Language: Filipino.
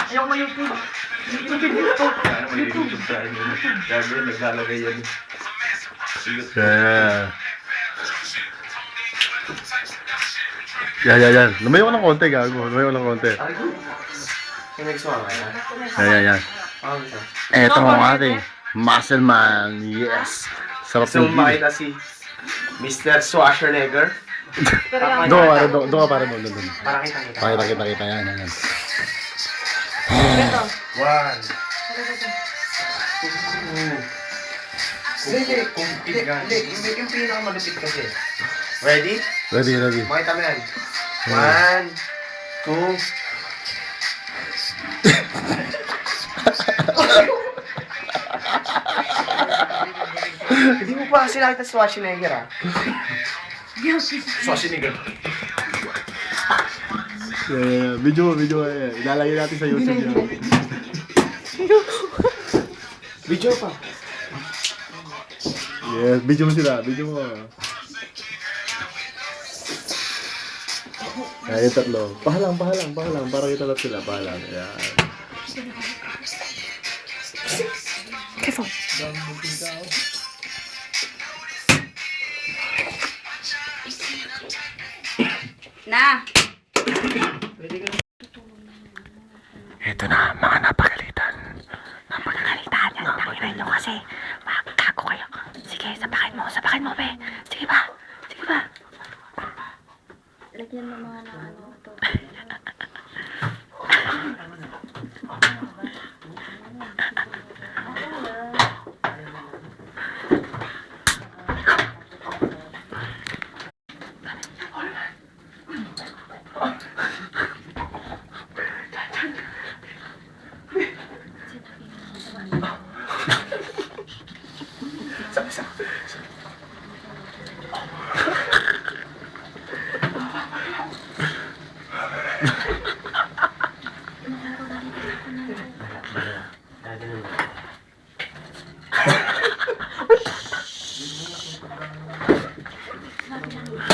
Ayaw mo YouTube. YouTube. Ano may YouTube tayo nun. Gabi yan, naglalagay yan. Yeah. Yan. Lumayo ko ng konti, gago. Lumayo ko ng konti. Yung next one, Yan. Eto ang ating muscle man. Yes. Sarap So, ng makita si Mr. Schwarzenegger. Doon ka para doon. Para kita. Pakita. Yan. One. Hindi. Yung pinakamalupit kasi. Ready? Ready. Makita mo yan. 1, 2. Hindi mo pa kasi nakita si Schwarzenegger, ah. Schwarzenegger. Yeah. Video. Ilalagay natin sa YouTube yan. Video pa. Yes, video mo sila. Ayan, yung tatlo. Pahalang. Para kita lang sila. Pahalang. Ayan. Careful. Na. Ito na, mga napagalitan. Tanginan nyo kasi. Makakago kayo. Sige, sabakin mo, be. Sige ba? Lagyan mo mga na ano.